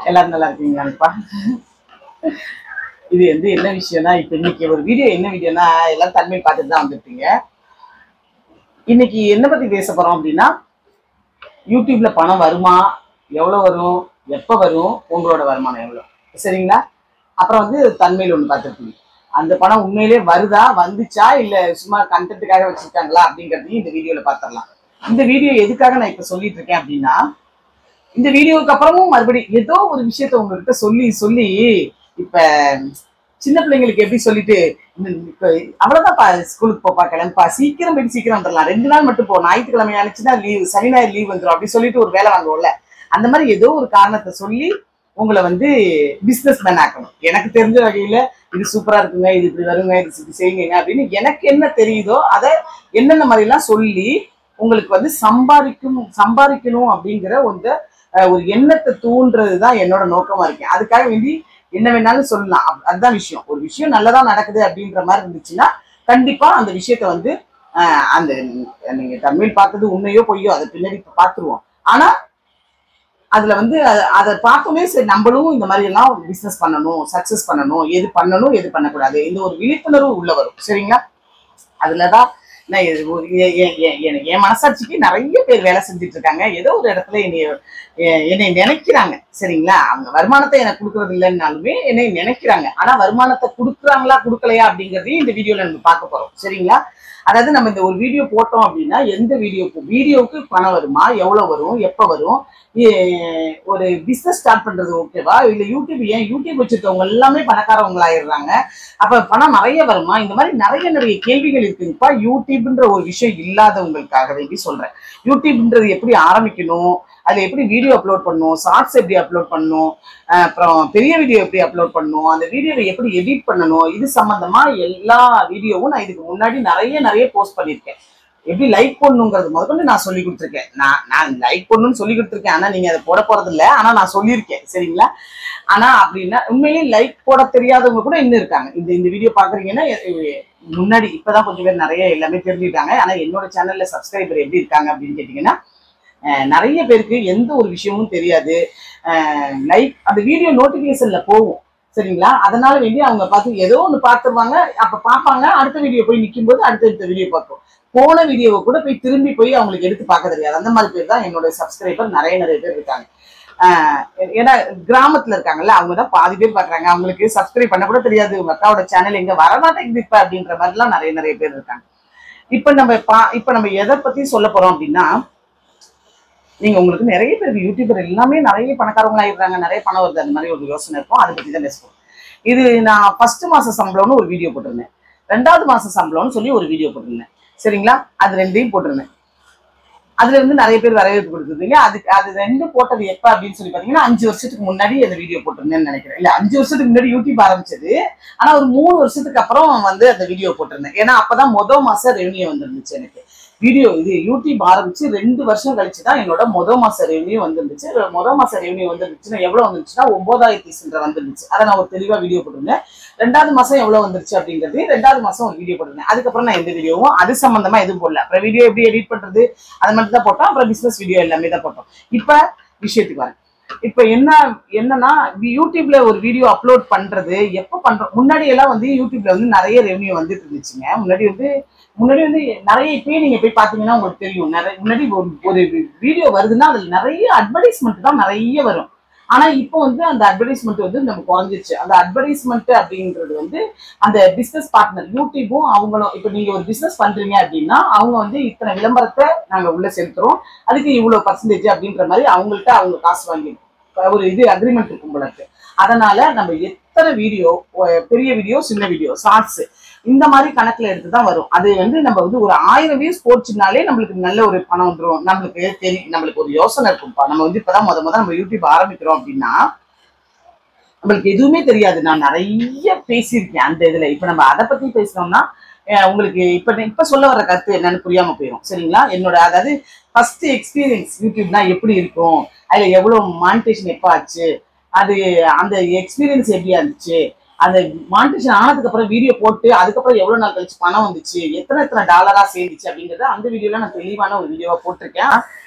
எல்லாரும் நல்லா இருக்கீங்களாப்பா? இது வந்து என்ன விஷயம்னா, இப்ப இன்னைக்கு ஒரு வீடியோ என்ன வீடியோனா எல்லாரும் தன்மையில் பார்த்துட்டு தான் வந்துருப்பீங்க. இன்னைக்கு என்ன பத்தி பேச போறோம் அப்படின்னா, யூடியூப்ல பணம் வருமா, எவ்வளவு வரும், எப்ப வரும், உங்களோட வருமானம் எவ்வளவு, சரிங்களா? அப்புறம் வந்து தன்மையில் ஒண்ணு பார்த்துருப்பீங்க. அந்த பணம் உண்மையிலே வருதா, வந்துச்சா, இல்ல சும்மா கண்டென்ட்டுக்காக வச்சிருக்காங்களா அப்படிங்கறதையும் இந்த வீடியோல பாத்திரலாம். இந்த வீடியோ எதுக்காக நான் இப்ப சொல்லிட்டு இருக்கேன் அப்படின்னா, இந்த வீடியோவுக்கு அப்புறமும் மறுபடியும் ஏதோ ஒரு விஷயத்த உங்ககிட்ட சொல்லி சொல்லி இப்ப சின்ன பிள்ளைங்களுக்கு எப்படி சொல்லிட்டு இப்ப அவ்வளவுதான்ப்பா, ஸ்கூலுக்கு போப்பா, கிளம்புப்பா, சீக்கிரம் போயிட்டு சீக்கிரம் வந்துடலாம், 2 நாள் மட்டும் போ, ஞாயிற்றுக்கிழமை ஆனிச்சுன்னா லீவ், சனி ஞாயிறு லீவ் வந்துடும் அப்படி சொல்லிட்டு ஒரு வேலை வாங்குவோம்ல. அந்த மாதிரி ஏதோ ஒரு காரணத்தை சொல்லி உங்களை வந்து பிசினஸ் மேன் ஆக்கணும். எனக்கு தெரிஞ்ச வகையில இது சூப்பரா இருக்குங்க, இது இப்படி வருங்க, இது இப்படி செய்யுங்க அப்படின்னு எனக்கு என்ன தெரியுதோ அதை என்னென்ன மாதிரி எல்லாம் சொல்லி உங்களுக்கு வந்து சம்பாதிக்கணும் அப்படிங்கிற ஒரு எண்ணத்தை தூண்டுறதுதான் என்னோட நோக்கமா இருக்கேன். அதுக்காக வேண்டி என்ன வேணாலும் சொல்லலாம். அதுதான் விஷயம். ஒரு விஷயம் நல்லதா நடக்குது அப்படின்ற மாதிரி இருந்துச்சுன்னா கண்டிப்பா அந்த விஷயத்த வந்து அந்த நீங்க தமிழ் பார்த்தது உண்மையோ பொய்யோ அதை பின்னாடி பார்த்துருவோம். ஆனா அதுல வந்து அதை பார்த்தோமே சரி, நம்மளும் இந்த மாதிரி எல்லாம் பிசினஸ் பண்ணணும், சக்சஸ் பண்ணணும், எது பண்ணணும் எது பண்ணக்கூடாது, இந்த ஒரு விழிப்புணர்வு உள்ள வரும். சரிங்களா? அதுலதான் என் மனசாட்சிக்கு நிறைய பேர் வேலை செஞ்சுட்டு இருக்காங்க. ஏதோ ஒரு இடத்துல என்னை நினைக்கிறாங்க. சரிங்களா? அவங்க வருமானத்தை எனக்கு கொடுக்கறது இல்லைன்னாலுமே என்னை நினைக்கிறாங்க. ஆனா வருமானத்தை கொடுக்குறாங்களா கொடுக்கலையா அப்படிங்கறதையும் இந்த வீடியோல நம்ம பார்க்க போறோம். சரிங்களா? அதாவது நம்ம இந்த ஒரு வீடியோ போட்டோம் அப்படின்னா எந்த வீடியோவுக்கு பணம் வருமா, எவ்வளவு வரும், எப்ப வரும், ஒரு பிசினஸ் ஸ்டார்ட் பண்றது ஓகேவா, இல்ல யூடியூப் வச்சிருக்கவங்க எல்லாமே பணக்காரவங்களாயிடுறாங்க, அப்ப பணம் நிறைய வருமா, இந்த மாதிரி நிறைய கேள்விகள் இருக்குங்கப்பா. யூடியூப்ன்ற ஒரு விஷயம் இல்லாதவங்களுக்காக வேண்டி சொல்றேன். யூடியூப்ன்றது எப்படி ஆரம்பிக்கணும், அதுல எப்படி வீடியோ அப்லோட் பண்ணணும், ஷார்ட்ஸ் எப்படி அப்லோட் பண்ணணும், அப்புறம் பெரிய வீடியோ எப்படி அப்லோட் பண்ணணும், அந்த வீடியோவை எப்படி எடிட் பண்ணணும், இது சம்பந்தமா எல்லா வீடியோவும் நான் இதுக்கு முன்னாடி நிறைய போஸ்ட் பண்ணியிருக்கேன். எப்படி லைக் பண்ணணுங்கிறது முதல்ல நான் சொல்லி கொடுத்துருக்கேன். நான் லைக் பண்ணணும்னு சொல்லி கொடுத்துருக்கேன். ஆனா நீங்க அதை போட போறது இல்லை. ஆனா நான் சொல்லியிருக்கேன். சரிங்களா? ஆனா அப்படின்னா உண்மையிலேயே லைக் போட தெரியாதவங்க கூட இன்னும் இருக்காங்க. இந்த வீடியோ பாக்குறீங்கன்னா முன்னாடி இப்பதான் கொஞ்சம் பேர் நிறைய எல்லாமே தெரிஞ்சுக்கிட்டாங்க. ஆனா என்னோட சேனல்ல சப்ஸ்கிரைபர் எப்படி இருக்காங்க அப்படின்னு கேட்டீங்கன்னா நிறைய பேருக்கு எந்த ஒரு விஷயமும் தெரியாது. லைக் அந்த வீடியோ நோட்டிபிகேஷன்ல போகும். சரிங்களா? அதனால வேண்டி அவங்க பார்த்து ஏதோ ஒன்று பார்த்துருவாங்க, அப்ப பார்ப்பாங்க, அடுத்த வீடியோ போய் நிற்கும் போது அடுத்த வீடியோ பார்ப்போம். போன வீடியோவை கூட திரும்பி போய் அவங்களுக்கு எடுத்து பார்க்க தெரியாது. அந்த மாதிரி பேர் தான் என்னோட சப்ஸ்கிரைபர் நிறைய பேர் இருக்காங்க. ஏன்னா கிராமத்துல இருக்காங்கல்ல, அவங்கதான் பாதி பேர் பாக்குறாங்க. அவங்களுக்கு சப்ஸ்கிரைப் பண்ண கூட தெரியாது, உங்க அக்காவோட சேனல் எங்க வரமாட்டேங்குது இப்ப அப்படின்ற மாதிரி எல்லாம் நிறைய பேர் இருக்காங்க. இப்ப நம்ம எதை பத்தி சொல்ல போறோம் அப்படின்னா, நீங்க உங்களுக்கு நிறைய பேருக்கு யூடியூபர் எல்லாமே நிறைய பணக்காரவங்க ஆயிடுறாங்க, நிறைய பணம் வருது, அந்த மாதிரி ஒரு யோசனை இருக்கும். அதை பத்தி தான் பேசுவோம். இது நான் ஃபர்ஸ்ட் மாச சம்பளம்னு ஒரு வீடியோ போட்டிருந்தேன், 2வது மாச சம்பளம்னு சொல்லி ஒரு வீடியோ போட்டிருந்தேன். சரிங்களா? அது 2ஐயும் போட்டிருந்தேன். அதுல இருந்து நிறைய பேர் வரவேற்பு கொடுத்துருந்தீங்க. அது 2 போட்டது எப்ப அப்படின்னு சொல்லி பாத்தீங்கன்னா 5 வருஷத்துக்கு முன்னாடி அந்த வீடியோ போட்டிருந்தேன்னு நினைக்கிறேன். இல்ல 5 வருஷத்துக்கு முன்னாடி யூடியூப் ஆரம்பிச்சது. ஆனா ஒரு 3 வருஷத்துக்கு அப்புறம் வந்து அந்த வீடியோ போட்டிருந்தேன். ஏன்னா அப்பதான் மாசம் ரெவன்யூ வந்துருந்துச்சு எனக்கு. இது யூடியூப் ஆரம்பிச்சு 2 வருஷம் கழிச்சுதான் என்னோட மாச ரெவன்யூ வந்துருந்துச்சு. மாச ரெவன்யூ வந்துருச்சுன்னா எவ்வளவு வந்துருச்சுன்னா 9,000 சில்லறை வந்துருந்துச்சு. அதை நான் ஒரு தெளிவா வீடியோ போட்டிருந்தேன். 2வது மாசம் எவ்வளவு வந்துருச்சு அப்படிங்கிறது 2வது மாசம் ஒரு வீடியோ போட்டிருந்தேன். அதுக்கப்புறம் நான் எந்த வீடியோவும் அது சம்பந்தமா எதுவும் போடல. அப்புறம் வீடியோ எப்படி எடிட் பண்றது அது மட்டும் தான் போட்டோம். அப்புறம் பிசினஸ் வீடியோ எல்லாமே தான் போட்டோம். இப்ப விஷயத்துக்கு வரேன். இப்ப என்னன்னா யூடியூப்ல ஒரு வீடியோ அப்லோட் பண்றது எப்ப பண்றோம். முன்னாடி எல்லாம் வந்து யூடியூப்ல வந்து நிறைய ரெவன்யூ வந்துட்டு இருந்துச்சுங்க. முன்னாடி வந்து நிறைய இப்பயே நீங்க போய் பாத்தீங்கன்னா உங்களுக்கு தெரியும். முன்னாடி ஒரு வீடியோ வருதுன்னா அதுல நிறைய அட்வர்டைஸ்மெண்ட் தான் நிறைய வரும். ஆனா இப்போ வந்து அந்த அட்வர்டைஸ்மெண்ட் வந்து நம்ம குறைஞ்சிருச்சு. அந்த அட்வர்டைஸ்மெண்ட் அப்படின்றது வந்து அந்த பிசினஸ் பார்ட்னர் யூடியூபும் அவங்களும், இப்ப நீங்க ஒரு பிசினஸ் பண்றீங்க அப்படின்னா அவங்க வந்து இத்தனை விளம்பரத்தை நாங்க உள்ள செலுத்துறோம், அதுக்கு இவ்வளவு % அப்படின்ற மாதிரி அவங்கள்ட்ட அவங்க காசு வாங்கி ஒரு அக்ரிமெண்ட் இருக்கும் போல இருக்கு. அதனால நம்ம எத்தனை வீடியோ, பெரிய வீடியோ, சின்ன வீடியோ, ஷார்ட்ஸ் இந்த மாதிரி கணக்குல எடுத்துதான் வரும். அது வந்து நம்ம வந்து ஒரு 1000 வியூஸ் போச்சுனாலே நம்மளுக்கு நல்ல ஒரு பணம் வந்துடும். நம்மளுக்கு ஒரு யோசனை இருக்கும்பா. நம்ம வந்து இப்பதான் முத நம்ம யூடியூப் ஆரம்பிக்கிறோம் அப்படின்னா நம்மளுக்கு எதுவுமே தெரியாது. நான் நிறைய பேசியிருக்கேன் அந்த இதுல. இப்ப நம்ம அதை பத்தி பேசினோம்னா உங்களுக்கு இப்ப சொல்ல வர கருத்து என்னன்னு புரியாம போயிடும். சரிங்களா? என்னோட அதாவது ஃபர்ஸ்ட் எக்ஸ்பீரியன்ஸ் யூடியூப்னா எப்படி இருக்கும், அதுல எவ்வளவு மானிட்டேஷன் எப்ப ஆச்சு, அது அந்த எக்ஸ்பீரியன்ஸ் எப்படியா இருந்துச்சு, அந்த மானிட்டேஷன் ஆனதுக்கு அப்புறம் வீடியோ போட்டு அதுக்கப்புறம் எவ்வளவு நாள் கழிச்சு பணம் வந்துச்சு, எத்தனை டாலரா சேர்ந்துச்சு அப்படிங்கறத அந்த வீடியோல நான் தெளிவான ஒரு வீடியோவா போட்டிருக்கேன்.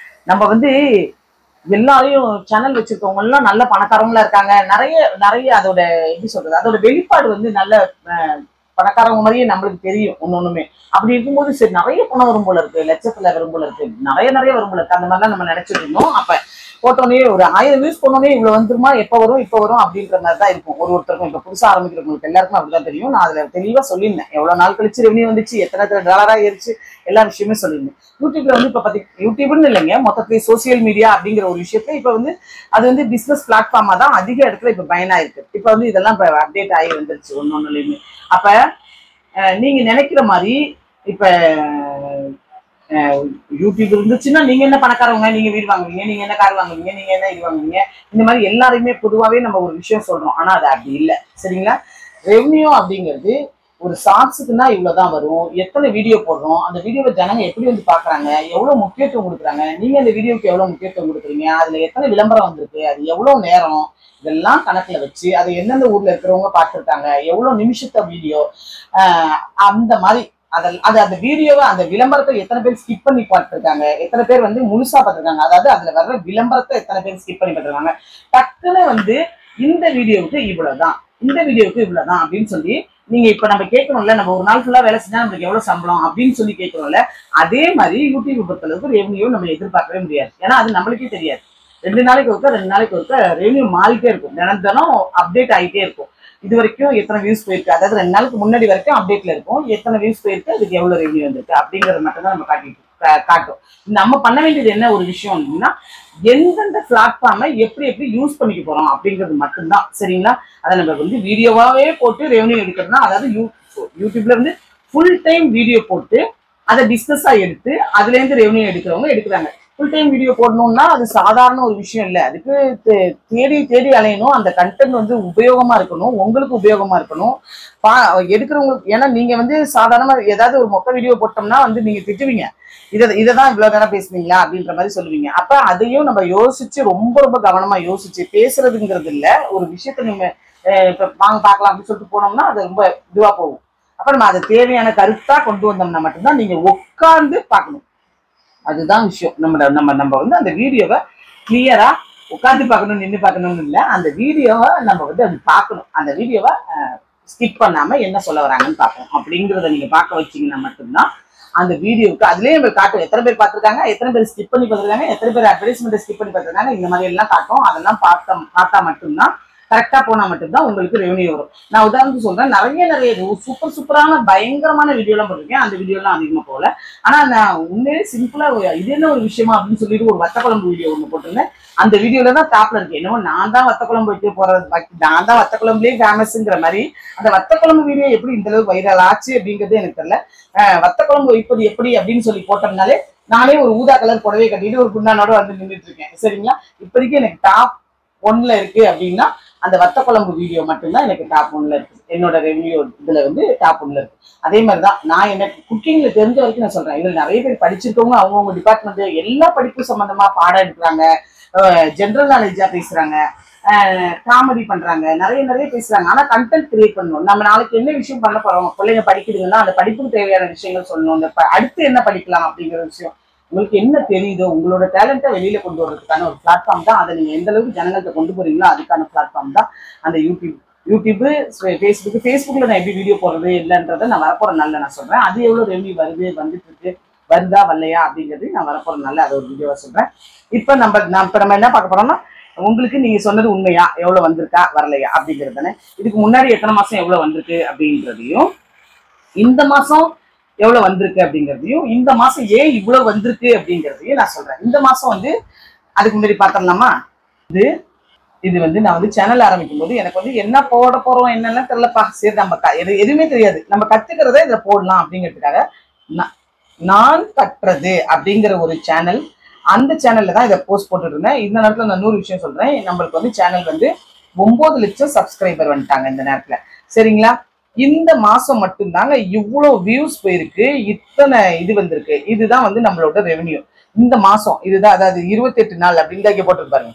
நம்ம வந்து எல்லாரையும் சேனல் வச்சிருக்கவங்க எல்லாம் நல்ல பணக்காரங்களா இருக்காங்க. நிறைய நிறைய அதோட எப்படி சொல்றது, அதோட வெளிப்பாடு வந்து நல்ல பணக்காரங்க மாதிரியே நம்மளுக்கு தெரியும் ஒன்னொண்ணுமே. அப்படி இருக்கும்போது சரி நிறைய பணம் வரும் போல இருக்கு, லட்சத்துல வரும் போல இருக்கு, நிறைய வரும் போல இருக்கு, அந்த மாதிரிலாம் நம்ம நினைச்சிட்டு இருந்தோம். அப்ப போட்டோன்னே ஒரு 1000 வியூஸ் போனோடனே இவ்வளவு வந்துருமா, எப்ப வரும் அப்படின்ற மாதிரி தான் இருக்கும் ஒருத்தருக்கும். இப்ப புதுசா ஆரம்பிக்கிறவங்களுக்கு எல்லாருக்கும் அப்படிதான் தெரியும். நான் அதுல தெளிவா சொல்லியிருந்தேன் எவ்வளவு நாள் கழிச்சு ரெவன்யூ வந்துச்சு, எத்தனை டாலரா ஏறிச்சு, எல்லா விஷயமே சொல்லியிருந்தேன். யூடியூப்ல வந்து இப்ப யூடியூப்னு இல்லைங்க, மொத்தத்துல சோசியல் மீடியா அப்படிங்கிற ஒரு விஷயத்த இப்ப வந்து அது வந்து பிசினஸ் பிளாட்ஃபார்மா தான் அதிக இடத்துல இப்ப பயனா இருக்கு. இப்ப வந்து இதெல்லாம் இப்ப அப்டேட் ஆகி வந்துருச்சு ஒன்னொன்னுலயுமே. அப்ப நீங்க நினைக்கிற மாதிரி இப்ப யூடியூப் இருந்துச்சுன்னா நீங்க என்ன பணக்காரவங்க, நீங்க வீடு வாங்குவீங்க, நீங்க என்ன கார் வாங்குவீங்க, நீங்க என்ன இது வாங்குவீங்க, இந்த மாதிரி எல்லாருமே பொதுவாகவே நம்ம ஒரு விஷயம் சொல்றோம். ஆனா அது அப்படி இல்லை. சரிங்களா? ரெவன்யூ அப்படிங்கிறது ஒரு ஷார்ட்ஸுக்குன்னா இவ்வளவுதான் வரும், எத்தனை வீடியோ போடுறோம், அந்த வீடியோவை ஜனங்க எப்படி வந்து பாக்குறாங்க, எவ்வளவு முக்கியத்துவம் கொடுக்குறாங்க, நீங்க அந்த வீடியோக்கு எவ்வளவு முக்கியத்துவம் கொடுக்குறீங்க, அதுல எத்தனை விளம்பரம் வந்திருக்கு, அது எவ்வளவு நேரம், இதெல்லாம் கணக்குல வச்சு அதை எந்தெந்த ஊர்ல இருக்கிறவங்க பார்த்துருக்காங்க, எவ்வளவு நிமிஷத்த வீடியோ, அந்த மாதிரி அந்த வீடியோவை அந்த விளம்பரத்தை எத்தனை பேர் ஸ்கிப் பண்ணி பார்த்துருக்காங்க, எத்தனை பேர் வந்து முழுசா பார்த்துருக்காங்க, அதாவது அதுல வர்ற விளம்பரத்தை எத்தனை பேர் ஸ்கிப் பண்ணி பார்த்துருக்காங்க, டக்குன்னு வந்து இந்த வீடியோவுக்கு இவ்வளவுதான், இந்த வீடியோவுக்கு இவ்வளவுதான் அப்படின்னு சொல்லி நீங்க இப்ப நம்ம கேட்கணும்ல, நம்ம ஒரு நாள் ஃபுல்லா வேலை செஞ்சா நமக்கு எவ்வளவு சம்பளம் அப்படின்னு சொல்லி கேட்கணும்ல, அதே மாதிரி யூடியூப் பொறுத்தளவுக்கு ரெவன்யூ நம்ம எதிர்பார்க்கவே முடியாது. ஏன்னா அது நம்மளுக்கே தெரியாது. 2 நாளைக்கு ஒருக்க ரெவன்யூ மாறிட்டே இருக்கும், தினம் அப்டேட் ஆகிட்டே இருக்கும். இது வரைக்கும் எத்தனை வியூஸ் போயிருக்கு, அதாவது 2 நாளுக்கு முன்னாடி வரைக்கும் அப்டேட்ல இருக்கும், எத்தனை வியூஸ் போயிருக்கு, அதுக்கு எவ்வளவு ரெவன்யூ வந்திருக்கு அப்படிங்கறது மட்டும் தான் நம்ம காட்டும். நம்ம பண்ண வேண்டியது என்ன ஒரு விஷயம் அப்படின்னா, எந்தெந்த பிளாட்ஃபார்மை எப்படி யூஸ் பண்ணிக்க போறோம் அப்படிங்கிறது மட்டும்தான். சரிங்களா? அதை நம்ம வந்து வீடியோவாவே போட்டு ரெவன்யூ எடுக்கிறதுனா, அதாவது யூடியூப்ல இருந்து ஃபுல் டைம் வீடியோ போட்டு அதை பிசினஸா எடுத்து அதுல இருந்து ரெவன்யூ எடுக்கிறவங்க எடுக்கிறாங்க. ஃபுல் டைம் வீடியோ போடணும்னா அது சாதாரண ஒரு விஷயம் இல்லை. அதுக்கு தேடி அலையணும். அந்த கண்டென்ட் வந்து உபயோகமா இருக்கணும், உங்களுக்கு உபயோகமா இருக்கணும், எடுக்கிறவங்களுக்கு. ஏன்னா நீங்க வந்து சாதாரணமா ஏதாவது ஒரு மொக்க வீடியோ போட்டோம்னா வந்து நீங்க திட்டுவீங்க, இதைதான் இவ்வளவு நேரம் பேசுவீங்களா அப்படின்ற மாதிரி சொல்லுவீங்க. அப்ப அதையும் நம்ம யோசிச்சு ரொம்ப கவனமா யோசிச்சு பேசுறதுங்கிறது இல்ல. ஒரு விஷயத்த நீங்க இப்ப வாங்க பார்க்கலாம் அப்படின்னு சொல்லிட்டு போனோம்னா அது ரொம்ப இதுவா போகும். அப்ப நம்ம அதை தேவையான கருத்தா கொண்டு வந்தோம்னா மட்டும்தான் நீங்க உட்கார்ந்து பார்க்கணும். அதுதான் விஷயம். நம்ம வந்து அந்த வீடியோவை கிளியரா உட்காந்து பார்க்கணும், நின்று பார்க்கணும்னு இல்லை. அந்த வீடியோவை நம்ம வந்து அது பார்க்கணும். அந்த வீடியோவை ஸ்கிப் பண்ணாம என்ன சொல்ல வராங்கன்னு பார்க்கணும். அப்படிங்கிறத நீங்க பார்க்க வச்சீங்கன்னா மட்டும்தான் அந்த வீடியோவுக்கு அதுலயே நம்ம காட்டும். எத்தனை பேர் பார்த்துருக்காங்க, எத்தனை பேர் ஸ்கிப் பண்ணி பார்த்துருக்காங்க, எத்தனை பேர் அட்வர்டைஸ்மெண்ட் ஸ்கிப் பண்ணி பார்த்துருக்காங்க, இந்த மாதிரி எல்லாம் காட்டும். அதெல்லாம் பார்த்தா மட்டும்தான், கரெக்டா போனா மட்டும்தான் உங்களுக்கு ரெவன்யூ வரும். நான் உதாரணத்துக்கு சொல்றேன், நிறைய சூப்பரான பயங்கரமான வீடியோ எல்லாம் போட்டிருக்கேன். அந்த வீடியோ எல்லாம் அதிகமா போகல. ஆனா நான் உண்மையிலே சிம்பிளா இது என்ன ஒரு விஷயமா அப்படின்னு சொல்லிட்டு ஒரு வத்த குழம்பு வீடியோ ஒண்ணு போட்டிருந்தேன். அந்த வீடியோல தான் டாப்ல இருக்கு. என்னவோ நான் தான் வத்த குழம்பு வைக்க போறது, நான் தான் வத்த குழம்புலயே ஃபேமஸ்ங்கிற மாதிரி. அந்த வத்த குழம்பு வீடியோ எப்படி இந்த அளவுக்கு வைரல் ஆச்சு அப்படிங்கிறது எனக்கு தெரியல. வத்த குழம்பு வைப்பது எப்படி அப்படின்னு சொல்லி போட்டோம்னாலே நானே ஒரு ஊதா கலர் புடவை கட்டிட்டு ஒரு குண்டானோட வந்து நின்றுட்டு இருக்கேன். சரிங்களா? இப்போதைக்கு எனக்கு டாப் 1ல இருக்கு அப்படின்னா அந்த வத்த குழம்பு வீடியோ மட்டும்தான் எனக்கு டாப் 1ல இருக்கு. என்னோட ரெவன்யூ இதுல வந்து டாப் 1ல இருக்கு. அதே மாதிரிதான் நான் எனக்கு குக்கிங்ல தெரிஞ்ச வரைக்கும் நான் சொல்றேன். இதுல நிறைய பேர் படிச்சிருக்கவங்க, அவங்கவுங்க டிபார்ட்மெண்ட் எல்லா படிப்பு சம்பந்தமா பாடம் எடுக்கிறாங்க, ஜென்ரல் நாலேஜா பேசுறாங்க, காமெடி பண்றாங்க, நிறைய பேசுறாங்க. ஆனா கண்டென்ட் கிரியேட் பண்ணணும். நம்ம நாளைக்கு என்ன விஷயம் பண்ண போறோம், பிள்ளைங்க படிக்குதுங்கன்னா அந்த படிப்புக்கு தேவையான விஷயங்கள் சொல்லணும். அடுத்து என்ன படிக்கலாம் அப்படிங்கிற விஷயம், உங்களுக்கு என்ன தெரியுதோ உங்களோட டேலண்ட்டை வெளியில கொண்டு வர்றதுக்கான ஒரு பிளாட்ஃபார்ம் தான். அதை நீங்க எந்த அளவுக்கு ஜனங்கள்கிட்ட கொண்டு போறீங்களோ அதுக்கான பிளாட்ஃபார்ம் தான் அந்த யூடியூப், ஃபேஸ்புக்ல நான் எப்படி வீடியோ போடுறது இல்லைன்றதை நான் வரப்போற நாள்ல நான் சொல்றேன். அது எவ்வளவு ரெவன்யூ வந்துட்டு இருக்கு, வருதா வரலையா அப்படிங்கிறது நான் வரப்போற நாள்ல அதை ஒரு வீடியோவா சொல்றேன். இப்ப நம்ம என்ன பார்க்க போறோம்னா, உங்களுக்கு நீங்க சொன்னது உண்மையா, எவ்வளவு வந்திருக்கா வரலையா அப்படிங்கிறது தானே. இதுக்கு முன்னாடி எத்தனை மாசம் எவ்வளவு வந்திருக்கு அப்படின்றதையும், இந்த மாசம் எவ்வளவு வந்திருக்கு அப்படிங்கிறதையும், இந்த மாசம் ஏன் இவ்வளவு வந்திருக்கு அப்படிங்கிறதையும் நான் சொல்றேன். இந்த மாசம் வந்து அதுக்கு முன்னாடி பார்த்தோம்லாமா, இது வந்து நான் வந்து சேனல் ஆரம்பிக்கும் போது எனக்கு வந்து என்ன போட போறோம் என்னெல்லாம் தெரியலப்பா. சரி நம்ம எதுவுமே தெரியாது, நம்ம கத்துக்கிறத இதுல போடலாம் அப்படிங்கிறதுக்காக நான் கற்றது அப்படிங்கிற ஒரு சேனல், அந்த சேனல்ல தான் இதை போஸ்ட் போட்டுட்டு இருந்தேன். இந்த நேரத்துல நான் 100 விஷயம் சொல்றேன். நம்மளுக்கு வந்து சேனல் வந்து 9 லட்சம் சப்ஸ்கிரைபர் வந்துட்டாங்க இந்த நேரத்துல. சரிங்களா? இந்த மாசம் மட்டும்தாங்க இவ்வளவு வியூஸ் போயிருக்கு, இத்தனை இது வந்திருக்கு. இதுதான் வந்து நம்மளோட ரெவன்யூ இந்த மாசம். இதுதான், அதாவது 28 நாள் அப்படின்னு தான் போட்டுருப்பாருங்க,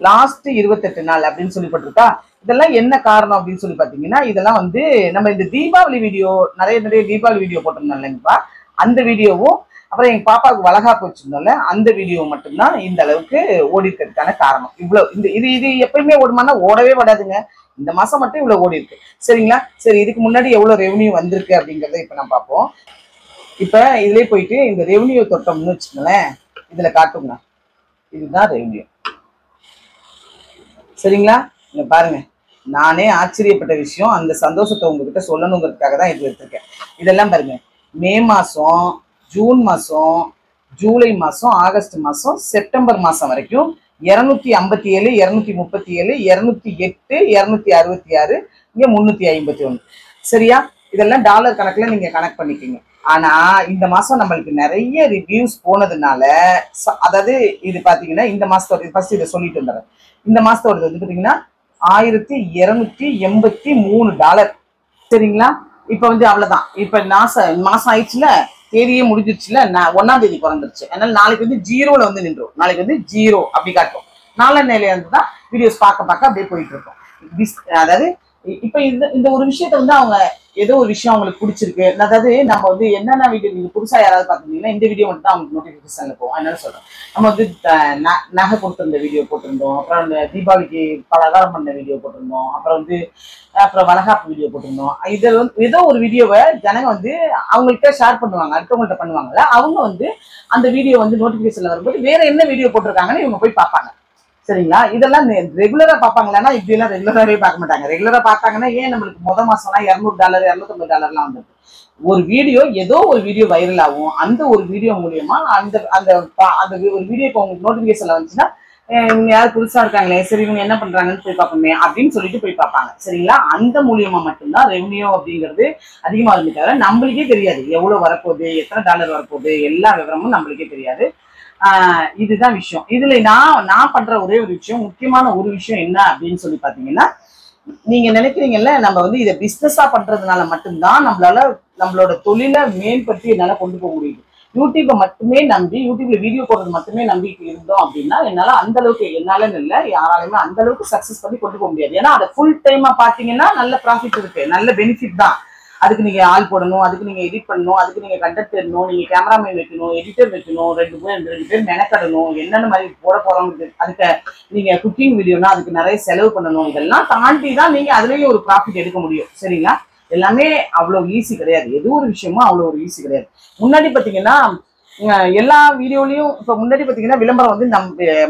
லாஸ்ட் 28 நாள் அப்படின்னு சொல்லி போட்டிருக்கா. இதெல்லாம் என்ன காரணம் அப்படின்னு சொல்லி பாத்தீங்கன்னா, இதெல்லாம் வந்து நம்ம இந்த தீபாவளி வீடியோ நிறைய தீபாவளி வீடியோ போட்டிருந்தோம் இல்லைங்கப்பா, அந்த வீடியோவும் அப்புறம் எங்க பாப்பாவுக்கு வளகாப்பு வச்சிருந்தோம்ல அந்த வீடியோ மட்டும்தான் இந்த அளவுக்கு ஓடி இருக்கிறதுக்கான காரணம். இவ்வளவு இது எப்பயுமே ஓடுமானா ஓடவே ஓடாதுங்க. இந்த மாசம் மட்டும் இவ்வளவு ஓடி இருக்கு. சரிங்களா? சரி, இதுக்கு முன்னாடி எவ்வளவு ரெவன்யூ வந்திருக்கு அப்படிங்கறத இப்ப நம்ம பார்ப்போம். இப்ப இதுலயே போயிட்டு இந்த ரெவன்யூ தொட்டோம்னு வச்சுக்கோங்களேன், இதுல காட்டுங்க. இதுதான் ரெவன்யூ. சரிங்களா? இங்க பாருங்க, நானே ஆச்சரியப்பட்ட விஷயம், அந்த சந்தோஷத்தை உங்ககிட்ட சொல்லணுங்கிறதுக்காக தான் இது எடுத்திருக்கேன். இதெல்லாம் பாருங்க, மே மாசம், ஜூன் மாசம், ஜூலை மாசம், ஆகஸ்ட் மாசம், செப்டம்பர் மாசம் வரைக்கும் 257, 237, 208, 266, இங்க 351. சரியா? இதெல்லாம் டாலர் கணக்குல நீங்க கனெக்ட் பண்ணிக்கீங்க. ஆனா இந்த மாசம் நம்மளுக்கு நிறைய ரிவ்யூஸ் போனதுனால, அதாவது இது பாத்தீங்கன்னா இந்த மாசத்தோட ஃபர்ஸ்ட் இதை சொல்லிட்டு வந்துடுறேன். இந்த மாசத்தோட வந்து பாத்தீங்கன்னா $1283. சரிங்களா? இப்ப வந்து அவ்வளவுதான். இப்ப மாசம் ஆயிடுச்சுல, தேதியே முடிஞ்சிருச்சுல, 1ஆம் தேதி பிறந்துருச்சு. அதனால நாளைக்கு வந்து ஜீரோல வந்து நின்றோம். நாளைக்கு வந்து ஜீரோ அப்படி காட்டும். நாளன்னையில இருந்து தான் வீடியோஸ் பார்க்க அப்படியே போயிட்டு இருக்கும். அதாவது இப்ப இந்த ஒரு விஷயத்த வந்து அவங்க ஏதோ ஒரு விஷயம் அவங்களுக்கு பிடிச்சிருக்கு. அதாவது நம்ம வந்து என்னென்ன வீடியோ, நீங்க புதுசா யாராவது பாத்தீங்கன்னா இந்த வீடியோ மட்டும் தான் அவங்களுக்கு நோட்டிபிகேஷன்ல போகும். அதனால சொல்றேன், நம்ம வந்து நகை கொடுத்திருந்த வீடியோ போட்டிருந்தோம், அப்புறம் தீபாவளிக்கு பலகாரம் பண்ண வீடியோ போட்டிருந்தோம், அப்புறம் வளகாப்பு வீடியோ போட்டிருந்தோம். இதில் வந்து ஏதோ ஒரு வீடியோவை ஜனங்க வந்து அவங்கள்ட்ட ஷேர் பண்ணுவாங்க, அடுத்தவங்கள்ட்ட பண்ணுவாங்கல்ல, அவங்க வந்து அந்த வீடியோ வந்து நோட்டிபிகேஷன்ல வரும்போது வேற என்ன வீடியோ போட்டிருக்காங்கன்னு இவங்க போய் பார்ப்பாங்க. சரிங்களா? இதெல்லாம் ரெகுலரா பார்ப்பாங்களான்னா இப்படி எல்லாம் ரெகுலராகவே பார்க்க மாட்டாங்க. ரெகுலரா பார்த்தாங்கன்னா ஏன் நம்மளுக்கு மாசம்லாம் $200, $250 வந்துருக்கு. ஒரு வீடியோ, ஏதோ ஒரு வீடியோ வைரல் ஆகும். அந்த ஒரு வீடியோ மூலியமா அந்த அந்த அந்த ஒரு வீடியோ இப்போ உங்களுக்கு நோட்டிபிகேஷன்ல வந்துச்சுன்னா, இவங்க யாரும் புதுசா இருக்காங்களே, சரி இவங்க என்ன பண்றாங்கன்னு போய் பார்ப்போமே அப்படின்னு சொல்லிட்டு போய் பார்ப்பாங்க. சரிங்களா? அந்த மூலியமா மட்டும்தான் ரெவன்யூ அப்படிங்கிறது அதிகமா இருந்து தவிர நம்மளுக்கே தெரியாது எவ்வளவு வரப்போகுது, எத்தனை டாலர் வரப்போகுது, எல்லா விவரமும் நம்மளுக்கே தெரியாது. இதுதான் விஷயம். இதுல நான் பண்ற ஒரே ஒரு விஷயம், முக்கியமான ஒரு விஷயம் என்ன அப்படின்னு சொல்லி பாத்தீங்கன்னா, நீங்க நினைக்கிறீங்கல்ல நம்ம வந்து இதை பிசினஸா பண்றதுனால மட்டும்தான் நம்மளோட தொழிலை மேம்படுத்தி என்னால கொண்டு போக முடியுது. யூடியூப்பை மட்டுமே நம்பி, யூடியூப்ல வீடியோ போடுறது மட்டுமே நம்பி இருந்தோம் அப்படின்னா என்னால அந்த அளவுக்கு, என்னாலன்னு இல்லை யாராலுமே அந்த அளவுக்கு சக்சஸ் பண்ணி கொண்டு போக முடியாது. ஏன்னா அதை ஃபுல் டைமா பாத்தீங்கன்னா நல்ல ப்ராஃபிட் இருக்கு, நல்ல பெனிஃபிட் தான். அதுக்கு நீங்க ஆள் போடணும், அதுக்கு நீங்க எடிட் பண்ணணும், அதுக்கு நீங்க கண்டென்ட் தரணும், நீங்க கேமராமேன் வைக்கணும், எடிட்டர் வைக்கணும், ரெண்டு பேர் மெனக்கடணும், என்னென்ன மாதிரி போட போறோம், அதுக்கு நீங்க குக்கிங் வீடியோனா அதுக்கு நிறைய செலவு பண்ணணும். இதெல்லாம் தாண்டி தான் நீங்க அதுலயும் ஒரு ப்ராஃபிட் எடுக்க முடியும். சரிங்களா? எல்லாமே அவ்வளவு ஈஸி கிடையாது. எது ஒரு விஷயமும் அவ்வளவு ஒரு ஈஸி கிடையாது. முன்னாடி பாத்தீங்கன்னா எல்லா வீடியோலயும் இப்ப முன்னாடி பாத்தீங்கன்னா விளம்பரம் வந்து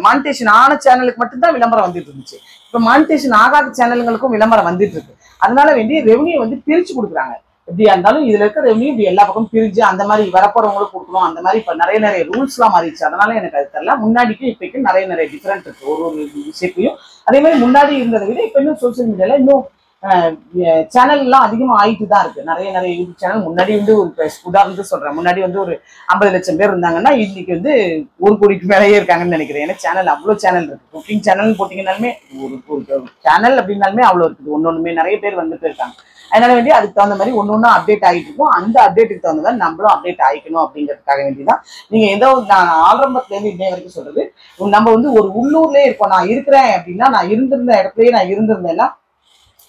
மானிட்டேஷன் ஆன சேனலுக்கு மட்டும்தான் விளம்பரம் வந்துட்டு இருந்துச்சு. இப்ப மானிட்டேஷன் ஆகாத சேனல்களுக்கும் விளம்பரம் வந்துட்டு இருக்கு. அதனால வேண்டிய ரெவன்யூ வந்து பிரிச்சு கொடுக்குறாங்க. எப்படியா இருந்தாலும் இதுல இருக்க ரெவன்யூ இப்படி எல்லா பக்கம் பிரிஞ்சு அந்த மாதிரி வரப்போறவங்களுக்கு கொடுக்கணும். அந்த மாதிரி இப்ப நிறைய ரூல்ஸ் எல்லாம் மாறிடுச்சு. அதனால எனக்கு அது தெரியல. முன்னாடிக்கும் இப்பைக்கும் நிறைய டிஃபரெண்ட் இருக்கு ஒரு விஷயத்தையும். அதே மாதிரி முன்னாடி இருந்ததை விட இப்ப இன்னும் சோசியல் மீடியால இன்னும் சேனல் எல்லாம் அதிகமா ஆயிட்டு தான் இருக்கு. நிறைய யூடியூப் சேனல் முன்னாடி வந்து ஒரு உதாரணத்துக்கு சொல்றேன், முன்னாடி வந்து ஒரு 50 லட்சம் பேர் இருந்தாங்கன்னா இன்னைக்கு வந்து 1 கோடிக்கு மேலேயே இருக்காங்கன்னு நினைக்கிறேன். ஏன்னா சேனல் அவ்வளவு சேனல் இருக்கு. குக்கிங் சேனல் போட்டீங்கன்னாலுமே ஒரு சேனல் அப்படின்னாலுமே அவ்வளவு இருக்குது. ஒன்னொன்னுமே நிறைய பேர் வந்துட்டு இருக்காங்க. அதனால வேண்டி அதுக்கு தகுந்த மாதிரி ஒன்னொன்னா அப்டேட் ஆகிட்டு இருக்கும். அந்த அப்டேட்டுக்கு தகுந்த மாதிரி நம்மளும் அப்டேட் ஆகிக்கணும் அப்படிங்கிறதுக்காக வேண்டிதான் நீங்க ஏதோ நான் ஆரம்பத்துல இருந்து இன்னைய வரைக்கும் சொல்றது, நம்ம வந்து ஒரு உள்ளூர்லயே இருக்கோம். நான் இருக்கிறேன் அப்படின்னா, நான் இருந்திருந்த இடத்துலயே நான் இருந்திருந்தேன்னா,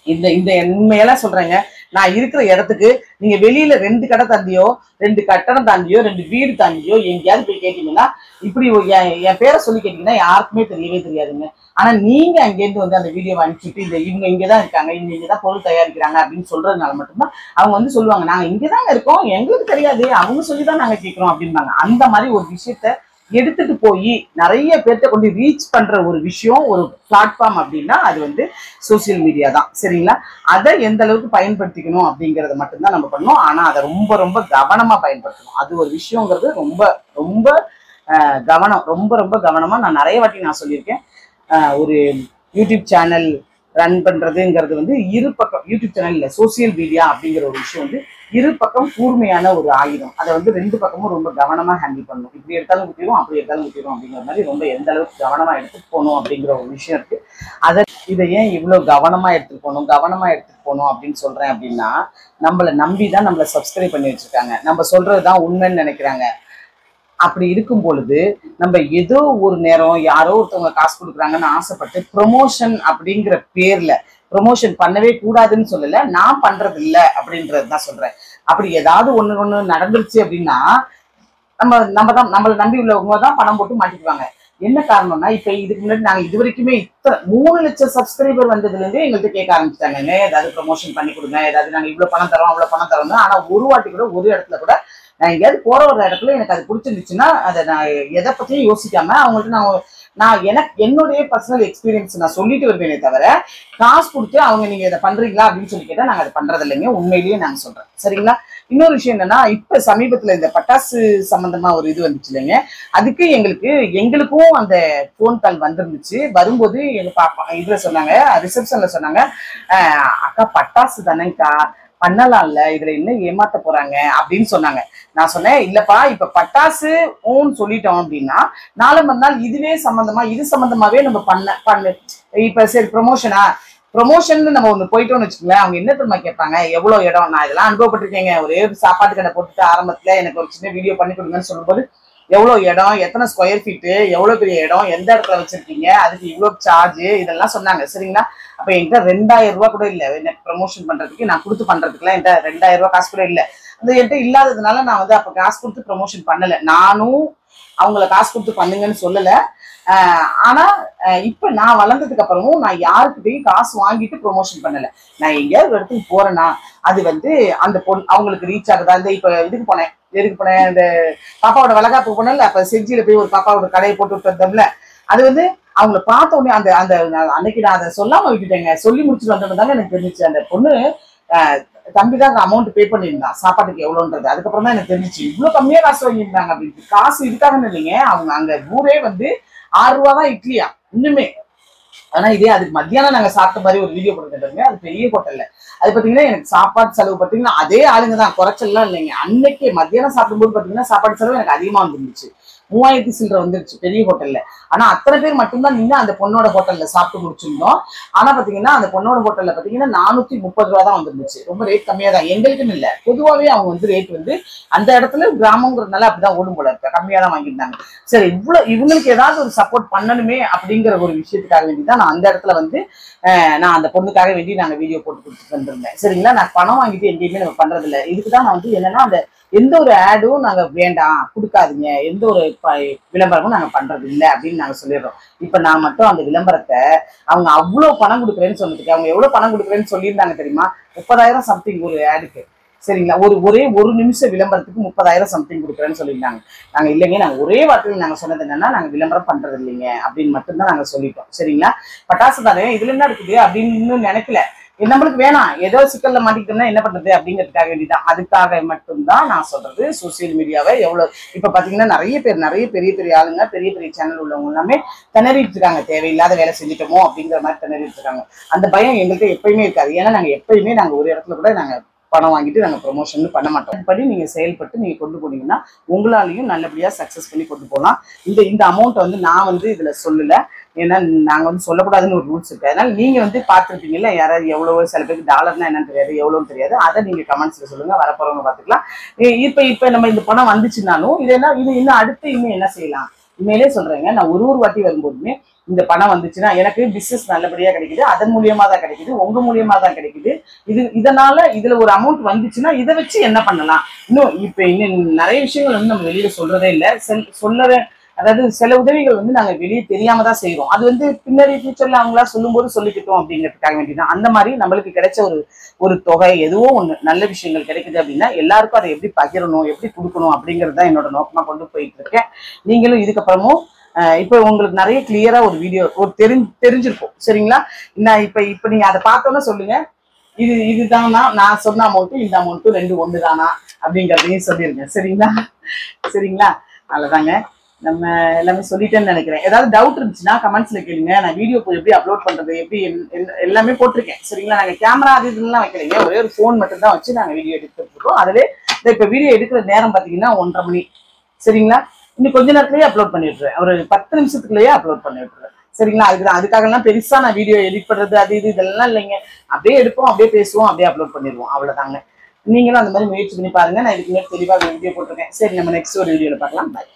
இந்த உண்மையெல்லாம் சொல்றேங்க, நான் இருக்கிற இடத்துக்கு நீங்க வெளியில 2 கடை தாண்டியோ, 2 கட்டணம் தாண்டியோ, 2 வீடு தாண்டியோ எங்கேயாவது போய் கேட்டீங்கன்னா, இப்படி என் பேரை சொல்லி கேட்டீங்கன்னா யாருக்குமே தெரியவே தெரியாதுங்க. ஆனா நீங்க அங்கேருந்து வந்து அந்த வீடியோ அனுப்பிச்சுட்டு இவங்க இங்கதான் இருக்காங்க, இங்கதான் பொருள் தயாரிக்கிறாங்க அப்படின்னு சொல்றதுனால மட்டும்தான் அவங்க வந்து சொல்லுவாங்க, நாங்க இங்கதாங்க இருக்கோம், எங்களுக்கு தெரியாது, அவங்க சொல்லிதான் நாங்க கேட்கிறோம் அப்படின்பாங்க. அந்த மாதிரி ஒரு விஷயத்த எடுத்துட்டு போய் நிறைய பேர்த்த கொண்டு ரீச் பண்ற ஒரு விஷயம், ஒரு பிளாட்ஃபார்ம் அப்படின்னா அது வந்து சோசியல் மீடியா தான். சரிங்களா? அதை எந்த அளவுக்கு பயன்படுத்திக்கணும் அப்படிங்கறத மட்டும்தான் நம்ம பண்ணணும். ஆனா அதை ரொம்ப கவனமா பயன்படுத்தணும். அது ஒரு விஷயங்கிறது ரொம்ப கவனம், ரொம்ப கவனமா. நான் நிறைய வாட்டி நான் சொல்லியிருக்கேன், ஒரு யூடியூப் சேனல் ரன் பண்றதுங்கிறது வந்து இரு பக்கம், யூடியூப் சேனல் இல்ல, சோசியல் மீடியா அப்படிங்கிற ஒரு விஷயம் வந்து இரு பக்கம் கூர்மையான ஒரு ஆயுதம். அதை வந்து 2 பக்கமும் ரொம்ப கவனமா ஹேண்டில் பண்ணணும். இப்படி எடுத்தாலும் குத்திடும், அப்படி எடுத்தாலும் குத்திடும் அப்படிங்கிற மாதிரி ரொம்ப எந்த அளவுக்கு கவனமா எடுத்துட்டு போகணும் அப்படிங்கிற ஒரு விஷயம் இருக்கு. இதை ஏன் இவ்வளவு கவனமா எடுத்துட்டு போகணும் அப்படின்னு சொல்றேன் அப்படின்னா, நம்மளை நம்பிதான் நம்மளை சப்ஸ்கிரைப் பண்ணி வச்சிருக்காங்க. நம்ம சொல்றதுதான் உண்மைன்னு நினைக்கிறாங்க. அப்படி இருக்கும் பொழுது நம்ம ஏதோ ஒரு நேரம் யாரோ ஒருத்தவங்க காசு கொடுக்குறாங்கன்னு ஆசைப்பட்டு ப்ரொமோஷன் அப்படிங்கிற பேர்ல ப்ரொமோஷன் பண்ணவே கூடாதுன்னு சொல்லல, நான் பண்றது இல்லை அப்படின்றது தான் சொல்றேன். அப்படி ஏதாவது ஒண்ணு நடந்துருச்சு அப்படின்னா நம்மளை நம்பி உள்ளவங்க தான் பணம் போட்டு மாட்டிக்குவாங்க. என்ன காரணம்னா இப்ப இதுக்கு முன்னாடி நாங்க இது வரைக்குமே 3 லட்சம் சப்ஸ்கிரைபர் வந்ததுல இருந்தே எங்கள்கிட்ட கேட்க ஆரம்பிச்சிட்டாங்க, ஏதாவது ப்ரமோஷன் பண்ணி கொடுங்க, ஏதாவது நாங்க இவ்வளவு பணம் தரோம் அவ்வளவு பணம் தரோம். ஆனா ஒரு வாட்டி கூட ஒரு இடத்துல கூட நான் எங்கேயாவது போற ஒரு இடத்துல எனக்கு அது பிடிச்சிருந்துச்சுன்னா அதை நான் எதை பத்தியும் யோசிக்காம அவங்கள்ட்ட நான் என்னுடைய பர்சனல் எக்ஸ்பீரியன்ஸ் நான் சொல்லிட்டு வருவேனே தவிர காசு கொடுத்து அவங்க நீங்க இதை பண்றீங்களா அப்படின்னு சொல்லி கேட்டா நாங்க அதை பண்றது இல்லைங்க. உண்மையிலேயே நாங்க சொல்றேன். சரிங்களா? இன்னொரு விஷயம் என்னன்னா, இப்ப சமீபத்துல இந்த பட்டாசு சம்பந்தமா ஒரு இது வந்துச்சு இல்லைங்க, அதுக்கு எங்களுக்கும் அந்த போன் கால் வந்திருந்துச்சு. வரும்போது எங்க பாப்பா இதுல சொன்னாங்க, ரிசப்ஷன்ல சொன்னாங்க, அக்கா பட்டாசு தானேக்கா பண்ணலாம்ல, இதுல என்ன ஏமாத்த போறாங்க அப்படின்னு சொன்னாங்க. நான் சொன்னேன், இல்லப்பா இப்ப பட்டாசு ஓன்னு சொல்லிட்டோம் அப்படின்னா நாளை மறுநாள் இதுவே இது சம்பந்தமாவே நம்ம பண்ணு இப்ப சரி ப்ரொமோஷன் நம்ம ஒண்ணு போயிட்டோம்னு வச்சுக்கோங்களேன், அவங்க என்ன தெரியுமா கேட்பாங்க, எவ்வளவு இடம். நான் இதெல்லாம் அனுபவப்பட்டிருக்கேங்க. ஒரே சாப்பாட்டு கடை போட்டுட்டு ஆரம்பத்துல எனக்கு ஒரு சின்ன வீடியோ பண்ணி கொடுங்கன்னு சொல்லும்போது எவ்வளவு இடம், எத்தனை ஸ்கொயர் ஃபீட்டு, எவ்வளவு பெரிய இடம், எந்த இடத்துல வச்சிருக்கீங்க, அதுக்கு இவ்வளவு சார்ஜ், இதெல்லாம் சொன்னாங்க. சரிங்களா? அப்ப என்கிட்ட 2000 ரூபாய் கூட இல்ல எனக்கு ப்ரமோஷன் பண்றதுக்கு, நான் கொடுத்து பண்றதுக்குலாம் என்கிட்ட 2000 ரூபாய் காசு கூட இல்ல. அது என்கிட்ட இல்லாததுனால நான் அப்ப காசு கொடுத்து ப்ரமோஷன் பண்ணல. நானும் அவங்கள காசு கொடுத்து பண்ணுங்கன்னு சொல்லல. ஆனா இப்ப நான் வளர்ந்ததுக்கு அப்புறமும் நான் யாருக்கிட்டையும் காசு வாங்கிட்டு ப்ரொமோஷன் பண்ணல. நான் எங்கேயாவது ஒரு இடத்துக்கு போறேன்னா அது அந்த அவங்களுக்கு ரீச் ஆகுதா. இப்ப எதுக்கு போனேன் இந்த பாப்பாவோட வளகாப்பு போனல, அப்ப செஞ்சியில போய் ஒரு பாப்பாவோட கடையை போட்டு விட்டு வந்தோம்ல, அது அவங்கள பார்த்த உடனே அந்த அன்னைக்கு நான் அதை சொல்லாம விட்டுட்டேங்க. சொல்லி முடிச்சுட்டு வந்தோம்னாங்க எனக்கு தெரிஞ்சிச்சு அந்த பொண்ணு தம்பி தான் அமௌண்ட் பே பண்ணியிருந்தான் சாப்பாட்டுக்கு எவ்வளோன்றது. அதுக்கப்புறம் தான் எனக்கு தெரிஞ்சிச்சு இவ்வளவு கம்மியா காசு வாங்கியிருந்தாங்க அப்படின்ட்டு. காசு இதுக்காக இல்லைங்க, அவங்க அங்க ஊரே 6 ரூபா தான் இட்லியா இன்னுமே. ஆனா இதே அதுக்கு மத்தியானம் நாங்க சாப்பிட்ட மாதிரி ஒரு வீடியோ போட்டுருந்தோங்க, அது பெரிய ஹோட்டல்ல. அது பாத்தீங்கன்னா எனக்கு சாப்பாடு செலவு பாத்தீங்கன்னா அதே ஆளுங்க தான், குறைச்சல்லாம் இல்லைங்க. அன்னைக்கு மத்தியானம் சாப்பிடும்போது பாத்தீங்கன்னா சாப்பாடு செலவு எனக்கு அதிகமா வந்துருந்துச்சு. 3000 சில்லற வந்துருச்சு பெரிய ஹோட்டல்ல. ஆனா அத்தனை பேர் மட்டும்தான் நின்று அந்த பொண்ணோட ஹோட்டல்ல சாப்பிட்டு முடிச்சிருந்தோம். ஆனா பாத்தீங்கன்னா அந்த பொண்ணோட ஹோட்டல்ல பாத்தீங்கன்னா 430 ரூபா தான் வந்துருந்துச்சு. ரொம்ப ரேட் கம்மியா தான், எங்களுக்குன்னு இல்ல, பொதுவாவே அவங்க ரேட் அந்த இடத்துல கிராமங்கிறதுனால அப்படிதான் ஓடும் போல இருக்கு, கம்மியா தான் வாங்கியிருந்தாங்க. சரி, இவங்களுக்கு ஏதாவது ஒரு சப்போர்ட் பண்ணணுமே அப்படிங்கிற ஒரு விஷயத்துக்காக வேண்டிதான் நான் அந்த இடத்துல நான் அந்த பொண்ணுக்காக வேண்டி நாங்க வீடியோ போட்டு கொடுத்துட்டு வந்திருந்தேன். சரிங்களா? நான் பணம் வாங்கிட்டு எங்கேயுமே நம்ம பண்றது இல்லை. இதுக்குதான் நான் என்னன்னா அந்த எந்த ஒரு ஆடும் நாங்க வேண்டாம் கொடுக்காதீங்க, எந்த ஒரு விளம்பரமும் நாங்க பண்றது இல்லை அப்படின்னு நாங்க சொல்லிடுறோம். இப்ப நான் மட்டும் அந்த விளம்பரத்தை அவங்க அவ்வளவு பணம் கொடுக்குறேன்னு சொன்னதுக்கு, அவங்க எவ்வளவு பணம் கொடுக்குறேன்னு சொல்லியிருந்தாங்க தெரியுமா? 30,000 சம்திங் ஒரு ஆடுக்கு. சரிங்களா? ஒரே ஒரு நிமிஷம் விளம்பரத்துக்கு 30,000 சம்திங் கொடுக்குறேன்னு சொல்லியிருந்தாங்க. நாங்க இல்லைங்க, நாங்க ஒரே வார்த்தையில் நாங்க சொன்னது என்னன்னா, நாங்க விளம்பரம் பண்றது இல்லைங்க அப்படின்னு மட்டும்தான் நாங்க சொல்லிட்டோம். சரிங்களா? பட்டாசு தானே இதுல என்ன இருக்குது அப்படின்னு நினைக்கல. நம்மளுக்கு வேணாம், ஏதோ சிக்கல்ல மாட்டிக்கிட்டோம்னா என்ன பண்றது அப்படிங்கிறதுக்காக வேண்டிதான். அதுக்காக மட்டும்தான் நான் சொல்றது. சோசியல் மீடியாவை எவ்வளவு இப்ப பாத்தீங்கன்னா நிறைய பெரிய பெரிய ஆளுங்க, பெரிய பெரிய சேனல் உள்ளவங்க எல்லாமே திணறிட்டு இருக்காங்க, தேவையில்லாத வேலை செஞ்சுட்டோமோ அப்படிங்கிற மாதிரி திணறிட்டு இருக்காங்க. அந்த பயம் எங்கள்கிட்ட எப்பயுமே இருக்காது. ஏன்னா நாங்க ஒரு இடத்துல கூட நாங்க பணம் வாங்கிட்டு நாங்க ப்ரொமோஷன் பண்ண மாட்டோம். படி நீங்க செயல்பட்டு நீங்க கொண்டு போனீங்கன்னா உங்களாலையும் நல்லபடியா சக்சஸ் பண்ணி கொண்டு போகலாம். இந்த அமௌண்ட் நான் இதுல சொல்லல, ஏன்னா நாங்க சொல்லக்கூடாதுன்னு ஒரு ரூல்ஸ் இருக்கு. அதனால நீங்க பார்த்துருப்பீங்கல்ல, யாராவது எவ்வளவு, சில பேருக்கு டாலர்னா என்னன்னு தெரியாது, எவ்வளோன்னு தெரியாது. அதை நீங்க கமெண்ட்ஸ்ல சொல்லுங்க, வரப்போறவங்க பார்த்துக்கலாம். இப்ப நம்ம இந்த பணம் வந்துச்சுனாலும் இது இன்னும் அடுத்து இன்னும் என்ன செய்யலாம். உண்மையிலே சொல்றேங்க, நான் ஒரு வாட்டி வரும்போதுமே இந்த பணம் வந்துச்சுன்னா எனக்கு பிசினஸ் நல்லபடியா கிடைக்குது, அதன் மூலியமா தான் கிடைக்குது, உங்க மூலியமா தான் கிடைக்குது. இதனால இதுல ஒரு அமௌண்ட் வந்துச்சுன்னா இதை வச்சு என்ன பண்ணலாம். இன்னும் நிறைய விஷயங்கள் நம்ம வெளியில சொல்றதே இல்லை. அதாவது சில உதவிகள் நாங்க வெளியே தெரியாம தான் செய்யறோம். அது பின்னாடி ஃபியூச்சர்ல அவங்களா சொல்லும்போது சொல்லிக்கிட்டோம் அப்படிங்கிறதுக்காக வேண்டிதான். அந்த மாதிரி நம்மளுக்கு கிடைச்ச ஒரு தொகை, எதுவோ ஒண்ணு நல்ல விஷயங்கள் கிடைக்குது அப்படின்னா எல்லாருக்கும் அதை எப்படி பகிரணும், எப்படி கொடுக்கணும் அப்படிங்கிறது தான் என்னோட நோக்கமா கொண்டு போயிட்டு இருக்கேன். நீங்களும் இதுக்கப்புறமும் இப்ப உங்களுக்கு நிறைய கிளியரா ஒரு வீடியோ தெரிஞ்சிருக்கும். சரிங்களா? இப்ப நீங்க அதை பார்த்தோன்னா சொல்லுங்க, இதுதான் நான் சொன்ன அமௌண்ட், இந்த அமௌண்ட் 2 ஒண்ணு தானா அப்படிங்கிறதையும் சொல்லிருங்க. சரிங்களா? அவ்வளவுதாங்க, நம்ம எல்லாமே சொல்லிட்டேன்னு நினைக்கிறேன். ஏதாவது டவுட் இருந்துச்சுன்னா கமெண்ட்ஸ்ல கேளுங்க. நான் வீடியோ எப்படி அப்லோட் பண்றது எப்படி எல்லாமே போட்டிருக்கேன். சரிங்களா? நாங்க கேமரா இதெல்லாம் வைக்கலைங்க, ஒரே ஒரு போன் மட்டும் தான் வச்சு நாங்க வீடியோ எடுத்துட்டு இருக்கோம். அதுல இப்ப வீடியோ எடுக்கிற நேரம் பாத்தீங்கன்னா 1:30 மணி. சரிங்களா? இன்னும் கொஞ்ச நேரத்திலேயே அப்லோட் பண்ணி விட்டுறேன், ஒரு 10 நிமிஷத்துக்குள்ளேயே அப்லோட் பண்ணி விட்டுறேன். சரிங்களா? அதுக்காக எல்லாம் பெருசா நான் வீடியோ எடிட் பண்றது அது இதெல்லாம் இல்லைங்க. அப்படியே எடுப்போம், அப்படியே பேசுவோம், அப்படியே அப்லோட் பண்ணிடுவோம், அவ்வளவுதாங்க. நீங்களும் அந்த மாதிரி முயற்சி பண்ணி பாருங்க. நான் இதுக்கு மேலே தெளிவாக வீடியோ போட்டிருக்கேன். சரி, நம்ம நெக்ஸ்ட் ஒரு வீடியோல பார்க்கலாம். பாய்.